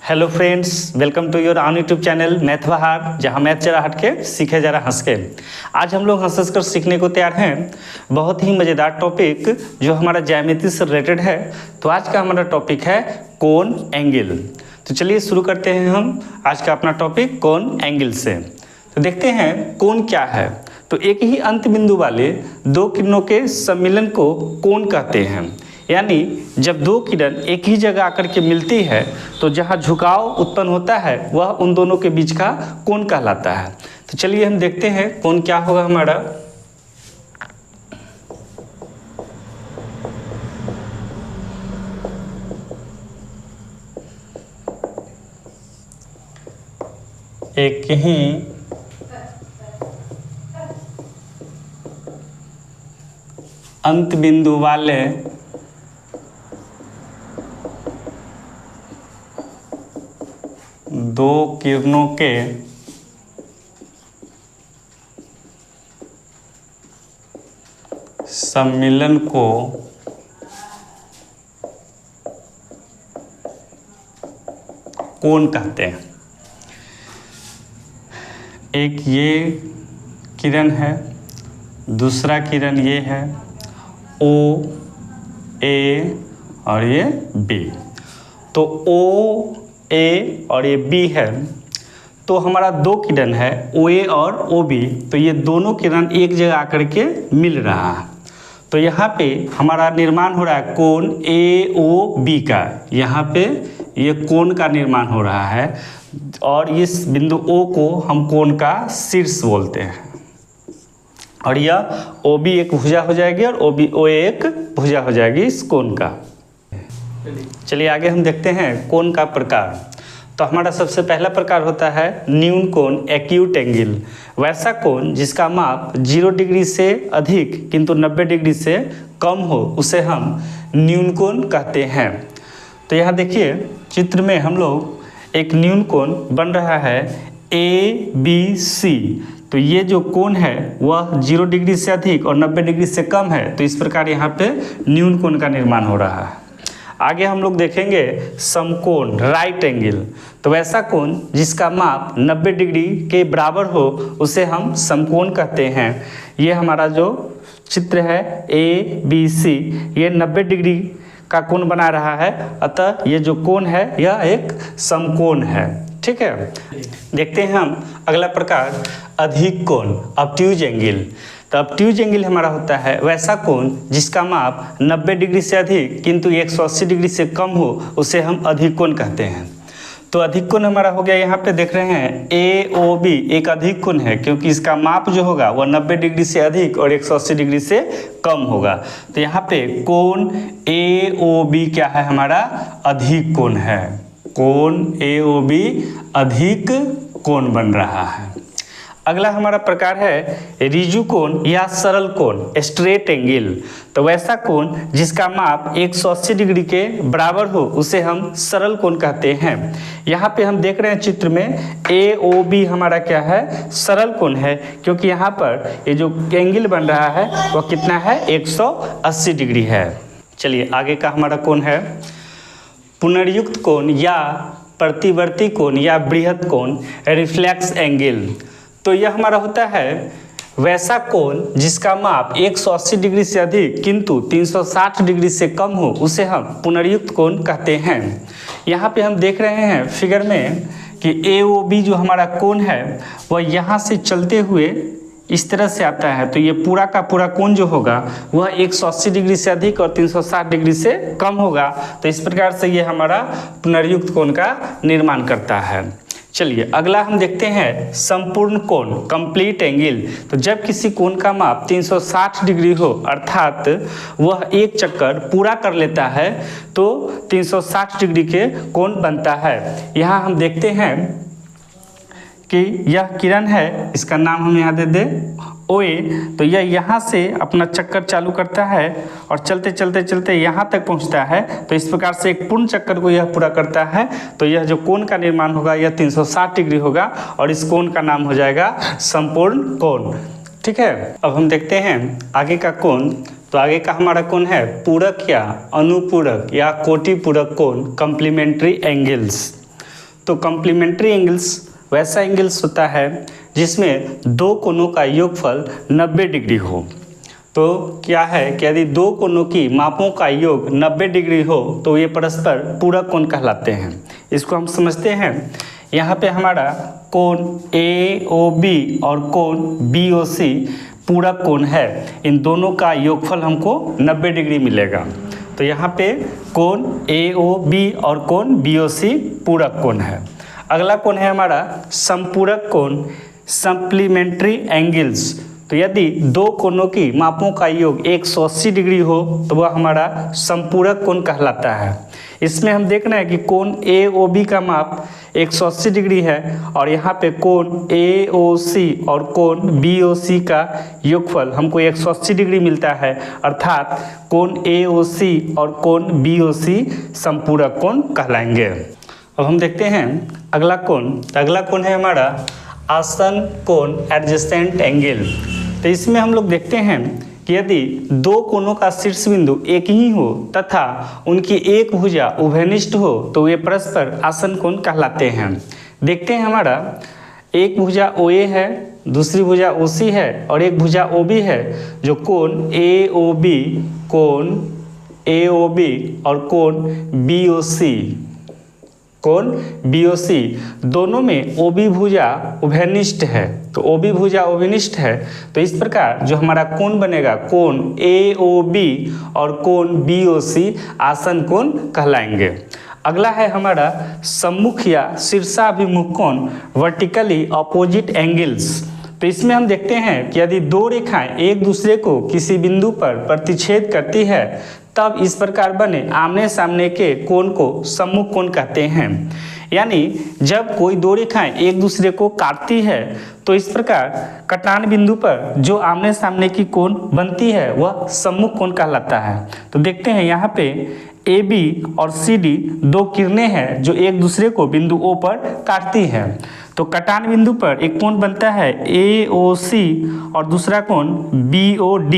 Hello friends, welcome to your own YouTube channel math Bahar, जहां math जरा हट के सीखे जरा हंस के। आज हम लोग हंस कर सीखने को तैयार हैं बहुत ही मज़ेदार टॉपिक जो हमारा ज्यामिति से रिलेटेड है। तो आज का हमारा टॉपिक है कोण एंगल। तो चलिए शुरू करते हैं हम आज का अपना टॉपिक कोण एंगल से। तो देखते हैं कोण क्या है। तो एक ही अंत बिंदु वाले दो किरणों के सम्मिलन को कोण कहते हैं। यानी जब दो किरण एक ही जगह आकर के मिलती है तो जहाँ झुकाव उत्पन्न होता है वह उन दोनों के बीच का कोण कहलाता है। तो चलिए हम देखते हैं कोण क्या होगा हमारा। एक ही अंत बिंदु वाले दो किरणों के सम्मिलन को कोण कहते हैं। एक ये किरण है, दूसरा किरण ये है ओ ए और ये बी। तो ओ ए और ये बी है, तो हमारा दो किरण है ओ ए और ओ बी। तो ये दोनों किरण एक जगह आकर के मिल रहा है। तो यहाँ पे हमारा निर्माण हो रहा है कोण ए ओ बी का। यहाँ पे ये कोण का निर्माण हो रहा है और इस बिंदु ओ को हम कोण का शीर्ष बोलते हैं। और यह ओ बी एक भुजा हो जाएगी और ओ ए एक भुजा हो जाएगी इस कोण का। चलिए आगे हम देखते हैं कोण का प्रकार। तो हमारा सबसे पहला प्रकार होता है न्यून कोण एक्यूट एंगल। वैसा कोण जिसका माप 0 डिग्री से अधिक किंतु 90 डिग्री से कम हो उसे हम न्यून कोण कहते हैं। तो यहाँ देखिए चित्र में हम लोग एक न्यून कोण बन रहा है ए बी सी। तो ये जो कोण है वह 0 डिग्री से अधिक और 90 डिग्री से कम है। तो इस प्रकार यहाँ पे न्यून कोण का निर्माण हो रहा है। आगे हम लोग देखेंगे समकोण राइट एंगल। तो वैसा कोण जिसका माप 90 डिग्री के बराबर हो उसे हम समकोण कहते हैं। ये हमारा जो चित्र है ए बी सी, ये 90 डिग्री का कोण बना रहा है, अतः ये जो कोण है यह एक समकोण है। ठीक है, देखते हैं हम अगला प्रकार अधिक कोण ऑब्ट्यूज एंगल। तो ऑब्ट्यूज एंगल हमारा होता है वैसा कोण जिसका माप 90 डिग्री से अधिक किंतु 180 डिग्री से कम हो उसे हम अधिक कोण कहते हैं। तो अधिक कोण हमारा हो गया, यहाँ पे देख रहे हैं ए ओ बी एक अधिक कोण है क्योंकि इसका माप जो होगा वह 90 डिग्री से अधिक और 180 डिग्री से कम होगा। तो यहाँ पे कोण ए ओ बी क्या है हमारा अधिक कोण है। कोण ए ओ बी अधिक कोण बन रहा है। अगला हमारा प्रकार है रिजु कोण या सरल कोण स्ट्रेट एंगल। तो वैसा कोण जिसका माप 180 डिग्री के बराबर हो उसे हम सरल कोण कहते हैं। यहाँ पे हम देख रहे हैं चित्र में ए ओ बी हमारा क्या है सरल कोण है क्योंकि यहाँ पर ये जो एंगल बन रहा है वह कितना है 180 डिग्री है। चलिए आगे का हमारा कोण है पुनर्युक्त कोण या प्रतिवर्ती कोण या बृहद कोण रिफ्लेक्स एंगल। तो यह हमारा होता है वैसा कोण जिसका माप 180 डिग्री से अधिक किंतु 360 डिग्री से कम हो उसे हम पुनर्युक्त कोण कहते हैं। यहाँ पे हम देख रहे हैं फिगर में कि ए ओ बी जो हमारा कोण है वह यहाँ से चलते हुए इस तरह से आता है। तो ये पूरा का पूरा कोण जो होगा वह 180 डिग्री से अधिक और 360 डिग्री से कम होगा। तो इस प्रकार से ये हमारा पुनर्युक्त कोण का निर्माण करता है। चलिए अगला हम देखते हैं संपूर्ण कोण कंप्लीट एंगल। तो जब किसी कोण का माप 360 डिग्री हो अर्थात वह एक चक्कर पूरा कर लेता है तो 360 डिग्री के कोण बनता है। यहाँ हम देखते हैं कि यह किरण है, इसका नाम हम यहाँ दे दें ओ ए। तो यह यहाँ से अपना चक्कर चालू करता है और चलते चलते चलते यहाँ तक पहुँचता है। तो इस प्रकार से एक पूर्ण चक्कर को यह पूरा करता है। तो यह जो कोण का निर्माण होगा यह 360 डिग्री होगा और इस कोण का नाम हो जाएगा संपूर्ण कोण। ठीक है, अब हम देखते हैं आगे का कोण। तो आगे का हमारा कोण है पूरक या अनुपूरक या कोटि पूरक कोण कॉम्प्लीमेंट्री एंगल्स। तो कॉम्प्लीमेंट्री एंगल्स वैसा एंगल्स होता है जिसमें दो कोणों का योगफल 90 डिग्री हो। तो क्या है कि यदि दो कोणों की मापों का योग 90 डिग्री हो तो ये परस्पर पूरक कोण कहलाते हैं। इसको हम समझते हैं। यहाँ पे हमारा कोण AOB और कोण BOC पूरक कोण है। इन दोनों का योगफल हमको 90 डिग्री मिलेगा। तो यहाँ पे कोण AOB और कोण BOC पूरक कोण है। अगला कोण है हमारा समपूरक कोण, सप्लीमेंट्री एंगल्स। तो यदि दो कोणों की मापों का योग 180 डिग्री हो तो वह हमारा समपूरक कोण कहलाता है। इसमें हम देख रहे हैं कि कोण AOB का माप 180 डिग्री है और यहाँ पे कोण AOC और कोण BOC का योगफल हमको 180 डिग्री मिलता है, अर्थात कोण AOC और कोण BOC समपूरक कोण कहलाएंगे। अब हम देखते हैं अगला कोण। तो अगला कोण है हमारा आसन कोण, एडजेसेंट एंगल। तो इसमें हम लोग देखते हैं कि यदि दो कोणों का शीर्ष बिंदु एक ही हो तथा उनकी एक भुजा उभयनिष्ठ हो तो वे परस्पर आसन कोण कहलाते हैं। देखते हैं हमारा एक भुजा OA है, दूसरी भुजा OC है और एक भुजा OB है। जो कोण AOB और कोण BOC दोनों में OB भुजा उभयनिष्ठ है। तो OB भुजा उभयनिष्ठ है तो इस प्रकार जो हमारा कोण बनेगा कोण AOB और कोण BOC आसन कोण कहलाएंगे। अगला है हमारा सम्मुख या शीर्षाभिमुख कोण, वर्टिकली अपोजिट एंगल्स। तो इसमें हम देखते हैं कि यदि दो रेखाएं एक दूसरे को किसी बिंदु पर प्रतिच्छेद करती है तब इस प्रकार बने आमने सामने के कोण को सम्मुख कोण कहते हैं। यानी जब कोई दो रेखाएं एक दूसरे को काटती है तो इस प्रकार कटान बिंदु पर जो आमने सामने की कोण बनती है वह सम्मुख कोण कहलाता है। तो देखते हैं यहाँ पे AB और CD दो किरणें हैं जो एक दूसरे को बिंदु O पर काटती हैं। तो कटान बिंदु पर एक कोण बनता है AOC और दूसरा कोण BOD।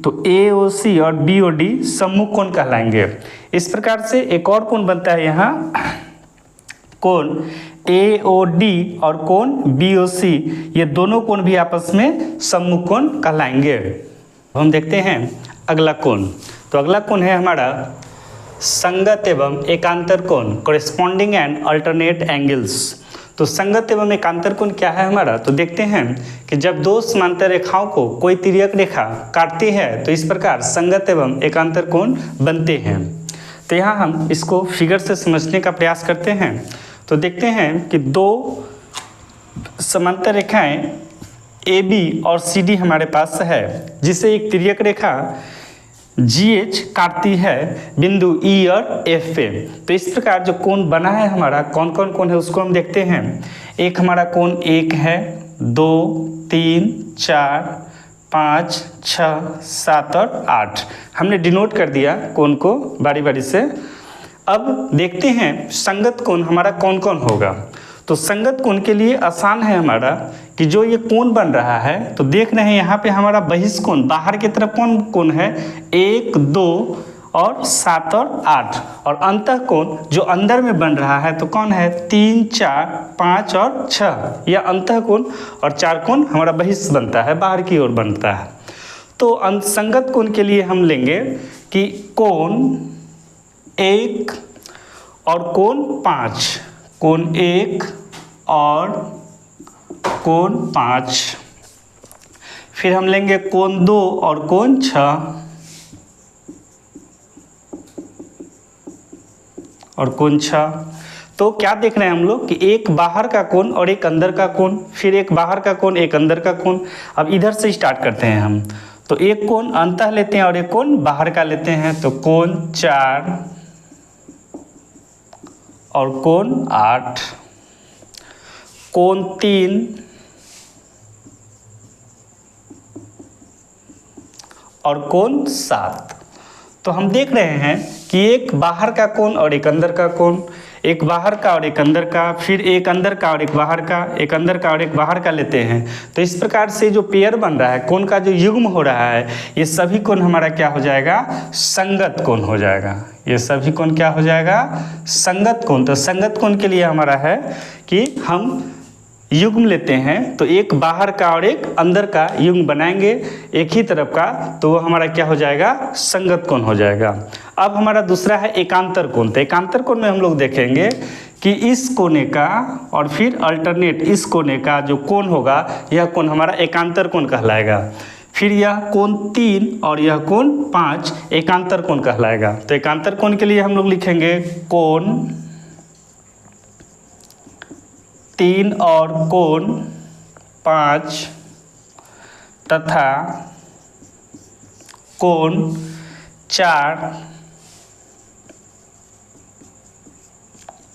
तो AOC और BOD सम्मुख कोण कहलाएंगे। इस प्रकार से एक और कोण बनता है यहाँ कोण AOD और कोण BOC। ये दोनों कोण भी आपस में सम्मुख कोण कहलाएंगे। हम देखते हैं अगला कोण। तो अगला कोण है हमारा संगत एवं एकांतर कोण, कॉरेस्पॉन्डिंग एंड अल्टरनेट एंगल्स। तो संगत एवं एकांतर कोण क्या है हमारा? तो देखते हैं कि जब दो समांतर रेखाओं को कोई तिर्यक रेखा काटती है तो इस प्रकार संगत एवं एकांतर कोण बनते हैं। तो यहाँ हम इसको फिगर से समझने का प्रयास करते हैं। तो देखते हैं कि दो समांतर रेखाएं AB और CD हमारे पास है जिसे एक तिर्यक रेखा GH काटती है बिंदु E और F पे। तो इस प्रकार जो कोण बना है हमारा, कौन कौन कोण है उसको हम देखते हैं। एक हमारा कोण 1 है, 2, 3, 4, 5, 6, 7 और 8। हमने डिनोट कर दिया कोण को बारी बारी से। अब देखते हैं संगत कोण हमारा कौन कौन होगा। तो संगत कोण के लिए आसान है हमारा कि जो ये कोण बन रहा है, तो देख रहे हैं यहाँ पे हमारा बहिष्कोण बाहर की तरफ कौन कोण है 1, 2 और 7 और 8। और अंतः कोण जो अंदर में बन रहा है तो कौन है 3, 4, 5 और 6। यह अंतः कोण और 4 कोण हमारा बहिष्ठ बनता है, बाहर की ओर बनता है। तो संगत कोण के लिए हम लेंगे कि कोण 1 और कोण 5, कोण 1 और कोण 5। फिर हम लेंगे कोण 2 और कोण 6 और कोण 6। तो क्या देख रहे हैं हम लोग कि एक बाहर का कोण और एक अंदर का कोण, फिर एक बाहर का कोण एक अंदर का कोण। अब इधर से स्टार्ट करते हैं हम। तो एक कोण अंतः लेते हैं और एक कोण बाहर का लेते हैं। तो कोण 4 और कोण 8, कोण 3 और कोण 7। तो हम देख रहे हैं कि एक बाहर का कोण और एक अंदर का कोण, एक बाहर का और एक अंदर का, फिर एक अंदर का और एक बाहर का, एक अंदर का और एक बाहर का लेते हैं, तो इस प्रकार से जो पेयर बन रहा है, कोण का जो युग्म हो रहा है, ये सभी कोण हमारा क्या हो जाएगा, संगत कोण हो जाएगा। ये सभी कोण क्या हो जाएगा, संगत कोण। तो संगत कोण के लिए हमारा है कि हम युग्म लेते हैं, तो एक बाहर का और एक अंदर का युग्म बनाएंगे एक ही तरफ का, तो वो हमारा क्या हो जाएगा, संगत कोण हो जाएगा। अब हमारा दूसरा है एकांतर कोण। तो एकांतर कोण में हम लोग देखेंगे कि इस कोने का और फिर अल्टरनेट इस कोने का जो कोण होगा, यह कोण हमारा एकांतर कोण कहलाएगा। फिर यह कोण 3 और यह कोण 5 एकांतर कोण कहलाएगा। तो एकांतर कोण के लिए हम लोग लिखेंगे कोण 3 और कोण 5 तथा कोण 4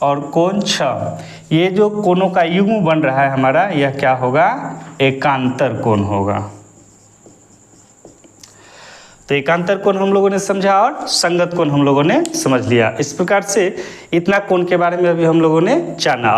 और कोण 6। ये जो कोणों का युग्म बन रहा है हमारा, यह क्या होगा, एकांतर कोण होगा। तो एकांतर कोण हम लोगों ने समझा और संगत कोण हम लोगों ने समझ लिया। इस प्रकार से इतना कोण के बारे में अभी हम लोगों ने जाना।